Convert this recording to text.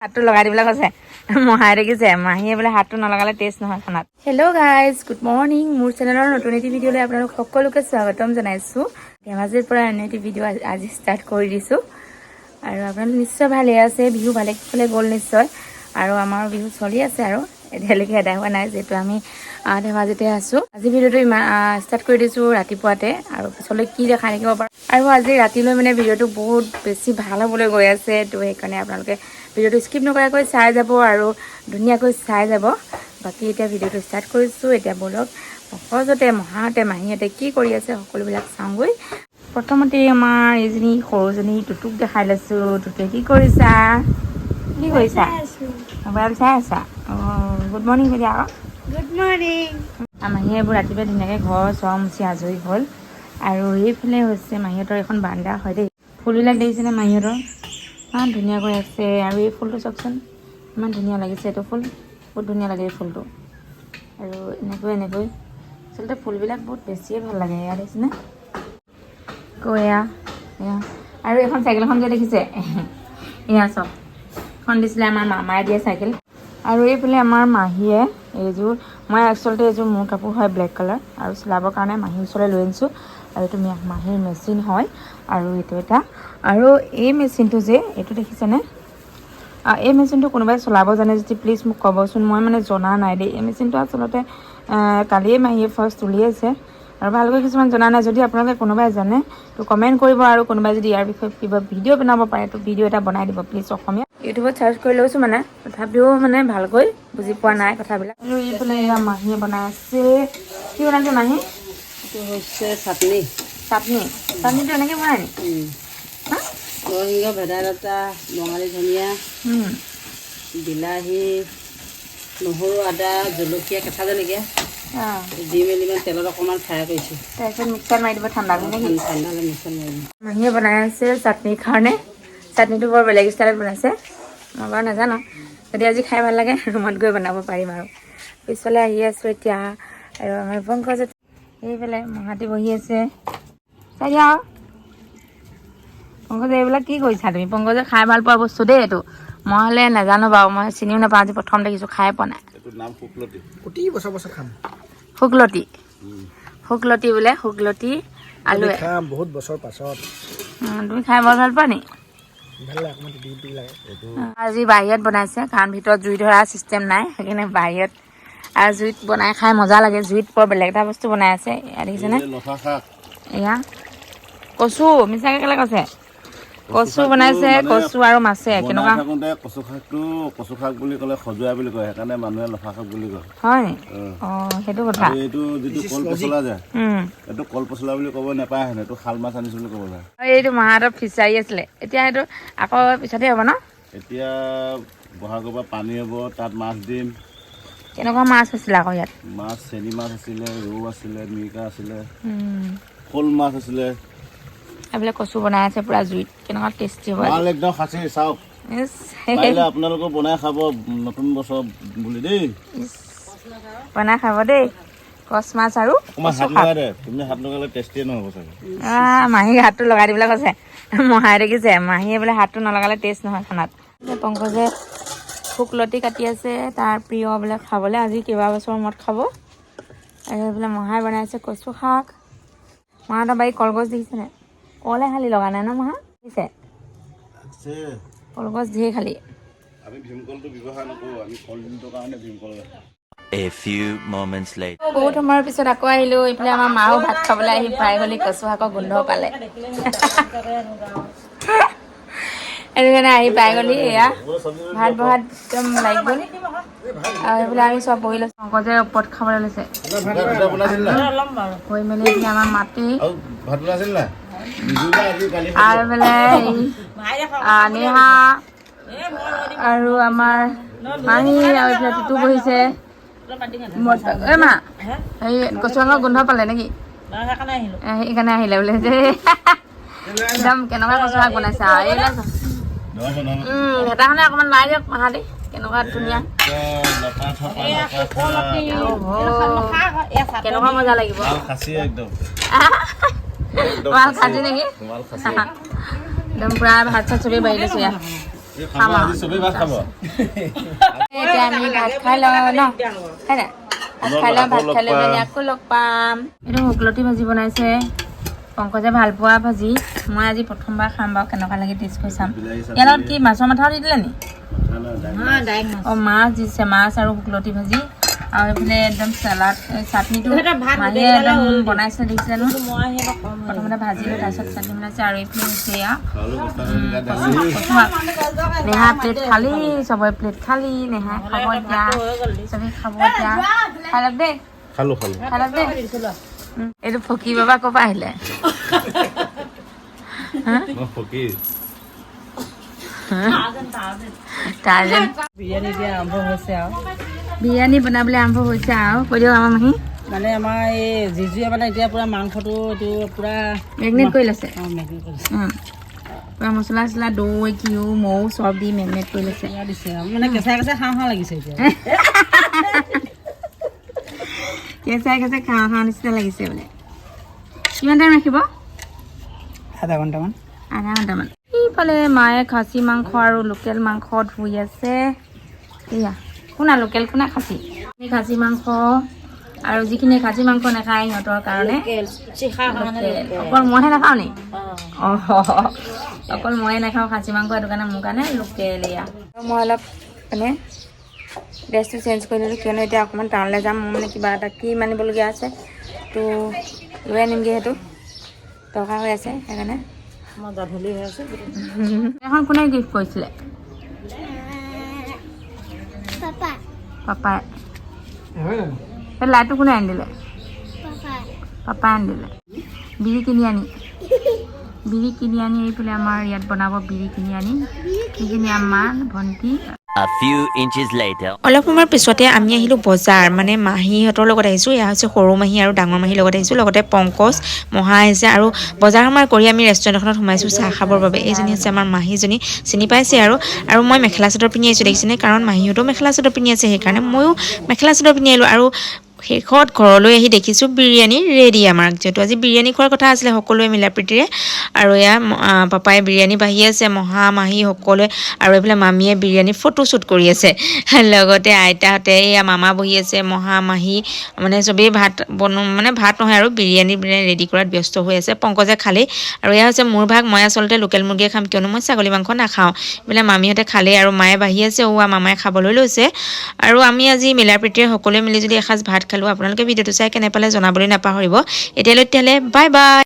হাতটো লগাই দিবলৈ কৈছে মহাই দেখিছে মাহীয়ে বোলে হাতটো নলগালে টেষ্ট নহয় খানাত। Hello' guys, good morning. মোৰ চেনেলৰ নতুন এটি ভিডিঅ'লৈ আপোনালোক সকলোকে স্বাগতম জনাইছোঁ। ধেমাজিৰ পৰা এনে এটি ভিডিঅ' আজি ষ্টাৰ্ট কৰি দিছোঁ আৰু আপোনালোক নিশ্চয় ভালে আছে। বিহু ভালে কুশলে গ'ল নিশ্চয় আৰু আমাৰ বিহু চলি আছে আৰু এতিয়ালৈকে এদায় হোৱা নাই, যিহেতু আমি ধেমাজিতে আছোঁ। আজি ভিডিঅ'টো ষ্টাৰ্ট কৰি দিছোঁ ৰাতিপুৱাতে আৰু পিছলৈ কি দেখাই থাকিব পাৰোঁ। আৰু আজি ৰাতিলৈ মানে ভিডিঅ'টো বহুত বেছি ভাল হ'বলৈ গৈ আছে, তো সেইকাৰণে আপোনালোকে ভিডিঅ'টো স্কিপ নকৰাকৈ চাই যাব আৰু ধুনীয়াকৈ চাই যাব। বাকী এতিয়া ভিডিঅ'টো ষ্টাৰ্ট কৰিছোঁ। এতিয়া বলক সহজতে মহাহঁতে মাহীহঁতে কি কৰি আছে সকলোবিলাক চাওঁগৈ। প্ৰথমতে আমাৰ এইজনী সৰুজনী টুটুক দেখাই লৈছোঁ। টুটুৱে কি কৰিছা? কি কৰিছা? মোবাইল চাই আছা? অঁ, গুড মৰ্ণিং দিয়া আকৌ। Good morning. মাহীয়ে এইবোৰ ৰাতিপুৱাই ধুনীয়াকৈ ঘৰ চৰ মুচি আজৰি হ'ল আৰু এইফালে হৈছে মাহীহঁতৰ এখন বাৰান্দা হয় দেই। ফুলবিলাক দেখিছেনে মাহীহঁতৰ? ইমান ধুনীয়াকৈ আছে আৰু এই ফুলটো চাওকচোন, ইমান ধুনীয়া লাগিছে। এইটো ফুল বহুত ধুনীয়া লাগে এই ফুলটো। আৰু এনেকৈ আচলতে ফুলবিলাক বহুত বেছিয়ে ভাল লাগে। এয়া দেখিছেনে? আকৌ এয়া আৰু এখন চাইকেলখন যে দেখিছে, এয়া চব এখন দিছিলে আমাৰ মামাই দিয়া চাইকেল। আৰু এইফালে আমাৰ মাহীয়ে এইযোৰ, মই আচলতে এইযোৰ মোৰ কাপোৰ হয় ব্লেক কালাৰ আৰু চিলাবৰ কাৰণে মাহীৰ ওচৰলৈ লৈ আনিছোঁ। আৰু এইটো মাহীৰ মেচিন হয় আৰু এইটো এটা। আৰু এই মেচিনটো যে এইটো দেখিছেনে? এই মেচিনটো কোনোবাই চলাব জানে যদি প্লিজ মোক ক'বচোন। মই মানে জনা নাই দেই। এই মেচিনটো আচলতে কালিয়ে মাহীয়ে ফাৰ্ষ্ট উলিয়াইছে আৰু ভালকৈ কিছুমান জনা নাই। যদি আপোনালোকে কোনোবাই জানে তো কমেণ্ট কৰিব, আৰু কোনোবাই যদি ইয়াৰ বিষয়ে কিবা ভিডিঅ' বনাব পাৰে তো ভিডিঅ' এটা বনাই দিব প্লিজ। অসমীয়া ইউটিউবত চাৰ্চ কৰি লৈছোঁ মানে, তথাপিও মানে ভালকৈ বুজি পোৱা নাই কথাবিলাক। আৰু এইফালে এয়া মাহীয়ে বনাই আছে। কি বনাইছে মাহী? এইটো হৈছে চাটনি। চাটনিটো এনেকৈ বনাই নি? নৰসিংহ, ভেদাইলতা, বঙালী ধনিয়া, বিলাহী, নহৰু, আদা, জলকীয়া, কেঁচা জলকীয়া দি মেলি মানে তেলত অকণমান ফ্ৰাই কৰিছোঁ। তাৰপিছত মিক্সাৰত মাৰি দিব ঠাণ্ডা কৰি নেকি? ঠাণ্ডালৈ মিক্সাৰ মাৰি দিম। মাহীয়ে বনাই আছে চাটনিৰ কাৰণে। চাটনিটো বৰ বেলেগ ষ্টাইলত বনাইছে, মই বাৰু নাজানো। যদি আজি খাই ভাল লাগে ৰুমত গৈ বনাব পাৰিম আৰু। পিছলৈ আহি আছোঁ এতিয়া আৰু আমাৰ পংকজ এইফালে মহাতি বহি আছে। চাই দিয়া পংকজ, এইবিলাক কি কৰিছা তুমি? পংকজে খাই ভাল পোৱা বস্তু দেই এইটো। মই হ'লে নাজানো বাৰু, মই চিনিও নাপাওঁ, আজি প্ৰথম দেখিছোঁ, খাই পোৱা নাই। এইটোৰ নাম শুকলতি। প্ৰতি বছৰ খাম। শুকলতি বোলে, শুকলতি আলুৱে খাম বহুত বছৰ পাছত। তুমি খাই বৰ ভাল পোৱা নি? ভাল লাগে, অকণমান তিতি লাগে। আজি বাহিৰত বনাইছে কাৰণ ভিতৰত জুই ধৰা চিষ্টেম নাই, সেইকাৰণে বাহিৰত আৰু জুইত বনাই খাই মজা লাগে। জুইত বৰ বেলেগ এটা বস্তু বনাই আছে। এয়া দেখিছেনে? লফা শাক। এয়া কচু, মিছাকৈ কেলে কৈছে? কচু বনাইছে, কচু আৰু মাছে। কেনেকুৱা থাকোঁতে কচু শাক বুলি ক'লে খজুৱাই বুলি কয়, সেইকাৰণে মানুহে লফা শাক বুলি কয়। হয় নি? অঁ, সেইটো কথা। আৰু এইটো যিটো কল পচলা যায়, এইটো কল পচলা বুলি ক'ব নাপায় হেনো, এইটো শাল মাছ আনিছোঁ বুলি ক'ব লাগে। এইটো মাহঁতৰ ফিচাৰী আছিলে, এতিয়া সেইটো আকৌ পিছতে হ'ব ন? এতিয়া বহাগৰ পৰা পানী হ'ব, তাত মাছ দিম। কেনেকুৱা মাছ আছিলে আকৌ ইয়াত? মাছ চেনি মাছ আছিলে, ৰৌ আছিলে, মিৰিকা আছিলে, শ'ল মাছ আছিলে। এইবিলাক কচু বনাই আছে পুৰা জুইত, কেনেকুৱা টেষ্টি হ'ব। মাল একদম খাচী, চাওক। পাৰিলে আপোনালোকেও বনাই খাব নতুন বছৰ বুলি দেই। বনাই খাব দেই, কচ মাছ আৰু অকণমান হাত লগাই দে, তুমি হাত লগালে টেষ্টিয়ে নহ'ব চাগে। মাহীক হাতটো লগাই দিবলৈ কৈছে, মহাই দেখিছে মাহীয়ে বোলে হাতটো নলগালে টেষ্ট নহয় খানাত। পংকজে শুকলতি কাটি আছে, তাৰ প্ৰিয় বোলে খাবলৈ, আজি কেইবা বছৰৰ মূৰত খাব। আৰু বোলে মহাই বনাইছে কচু শাক। মাহঁতৰ বাৰীত কলগছ দেখিছেনে? কলে খালি লগা নাই ন মহা? দেখিছে কলগছ ধেৰ খালি। আমি ভীমকলটো ব্যৱহাৰ নকৰোঁ, আমি কলডিলটোৰ কাৰণে ভীমকল ৰাখোঁ। A few moments later. বহুত সময়ৰ পিছত আকৌ আহিলোঁ। এইফালে আমাৰ মাও ভাত খাবলৈ আহি পাই গ'লি, কচু শাকৰ গোন্ধ পালে। সেইটো কাৰণে আহি পাই গ'লি। এয়া ভাত বহাত একদম লাগি গ'ল আৰু এইফালে আমি চব বহি লৈছোঁ। পংকজে ওপৰত খাবলৈ লৈছে। হৈ মেলি এইফালে আমাৰ মাটি ভাত বনাইছিল নাই? আৰু এইফালে নেহা আৰু আমাৰ মাহী আৰু এইফালে টুটু বহিছে। এই মা হেৰি কচু শাকৰ গোন্ধ পালে নেকি? সেইকাৰণে আহিলে বোলে যে একদম কেনেকুৱা কচু শাক বনাইছে আৰু এইবিলাক হেতাখনে অকণমান লাই দিয়ক মাহাতি, কেনেকুৱা ধুনীয়া, কেনেকুৱা মজা লাগিব। ভাল খাজি নেকি? একদম পুৰা ভাত চাত চবেই বাঢ়ি লৈছোঁ ইয়াত। খাম আৰু। চবেই ভাত খাব এতিয়া আমি ভাত খাই লওঁ ন হয় নাই ভাত খাই লওঁ ভাত খাই লৈ পেলাই আকৌ লগ পাম এইটো শুকলতি ভাজি বনাইছে পংকজে ভাল পোৱা ভাজি মই আজি প্ৰথমবাৰ খাম বাৰু কেনেকুৱা লাগে টেষ্ট কৰি চাম ইয়াৰ লগত কি মাছৰ মাথাও দি দিলে নি অঁ মাছ দিছে মাছ আৰু শুকলতি ভাজি আৰু এইফালে একদম চালাড চাটনিটো মাহীয়ে একদম বনাইছে দেখিছে ন প্ৰথমতে ভাজিলোঁ তাৰপিছত চাটনি বনাইছে আৰু এইফালে হৈছে এয়া নেহা প্লেট খালি চবৰে প্লেট খালি নেহা খাব এতিয়া চবেই খাব এতিয়া খাই লওক দেই খালো খাই লওক দেই এইটো ফকী বাবা ক'ৰ পৰা আহিলে ফকীৰ তাৰ্জেন বিৰিয়ানী দিয়া আৰম্ভ হৈছে আৰু বিৰিয়ানী বনাবলৈ আৰম্ভ হৈছে আৰু কৈ দিয়ক আমাৰ মাহী মানে আমাৰ এই জিজুৱে মানে এতিয়া পূৰা মাংসটো এইটো পূৰা মেগনেট কৰি লৈছে মেগনেট কৰিছে পূৰা মছলা চছলা দৈ ঘিউ মৌ চব দি মেগনেট কৰি লৈছে এয়া দিছে আৰু মানে কেঁচাই কেঁচাই খাওঁ খাওঁ লাগিছে এতিয়া কেঁচাই কেঁচাই খাওঁ খাওঁ নিচিনা লাগিছে বোলে কিমান টাইম ৰাখিব আধা ঘণ্টামান আধা ঘণ্টামান ইফালে মায়ে খাচী মাংস আৰু লোকেল মাংস ধুই আছে এয়া কোনা লোকেল কোনা খাচী আমি খাচী মাংস আৰু যিখিনি খাচী মাংস নাখায় সিহঁতৰ কাৰণে অকল মইহে নাখাওঁ নি অঁ অকল ময়ে নাখাওঁ খাচী মাংস সেইটো কাৰণে মোৰ কাৰণে লোকেল এয়া মই অলপ মানে ড্ৰেছটো চেঞ্জ কৰি ল'লোঁ কিয়নো এতিয়া অকণমান টাউনলৈ যাম মোৰ মানে কিবা এটা কি মানিবলগীয়া আছে তো লৈ আনিমগৈ সেইটো দৰকাৰ হৈ আছে সেইকাৰণে মই গধূলি হৈ আছে এখন কোনে গিফ্ট কৰিছিলে পাপাই সেই লাইটটো কোনে আনি দিলে পাপাই আনি দিলে বিৰি কিনি আনি এইফালে আমাৰ ইয়াত বনাব বিৰি কিনি আনি সেইখিনি আমাৰ ভণ্টি A few inches later. অলপ সময়ৰ পিছতে আমি আহিলোঁ বজাৰ মানে মাহীহঁতৰ লগত আহিছোঁ এয়া হৈছে সৰু মাহী আৰু ডাঙৰ মাহীৰ লগত আহিছোঁ লগতে পংকজ মহা আহিছে আৰু বজাৰ সমাৰ কৰি আমি ৰেষ্টুৰেণ্ট এখনত সোমাইছোঁ চাহ খাবৰ বাবে এইজনী হৈছে আমাৰ মাহীজনী চিনি পাইছে আৰু মই মেখেলা চাদৰ পিন্ধি আহিছোঁ দেখিছেনে কাৰণ মাহীহঁতেও মেখেলা চাদৰ পিন্ধি আছে সেইকাৰণে ময়ো মেখেলা চাদৰ পিন্ধি আহিলোঁ আৰু শেষত ঘৰলৈ আহি দেখিছোঁ বিৰিয়ানী ৰেডি আমাৰ যিহেতু আজি বিৰিয়ানী খোৱাৰ কথা আছিলে সকলোৱে মিলা প্ৰীতিৰে আৰু এয়া পাপাই বিৰিয়ানী বাঢ়ি আছে মহা মাহী সকলোৱে আৰু এইফালে মামীয়ে বিৰিয়ানী ফটোশ্বুট কৰি আছে লগতে আইতাহঁতে এয়া মামা বহি আছে মহা মাহী মানে চবেই ভাত ভাত নহয় আৰু বিৰিয়ানী ৰেডি কৰাত ব্যস্ত হৈ আছে পংকজে খালেই আৰু এয়া হৈছে মোৰ ভাগ মই আচলতে লোকেল মুৰ্গীয়ে খাম কিয়নো মই ছাগলী মাংস নাখাওঁ এইফালে মামীহঁতে খালেই আৰু মায়ে বাঢ়ি আছে মামাই খাবলৈ লৈছে আৰু আমি আজি মিলা প্ৰীতিৰে সকলোৱে মিলি যদি এসাঁজ ভাত খালোঁ আপোনালোকে ভিডিঅ'টো চাই কেনে পালে জনাবলৈ নাপাহৰিব এতিয়ালৈ তেতিয়াহ'লে বাই বাই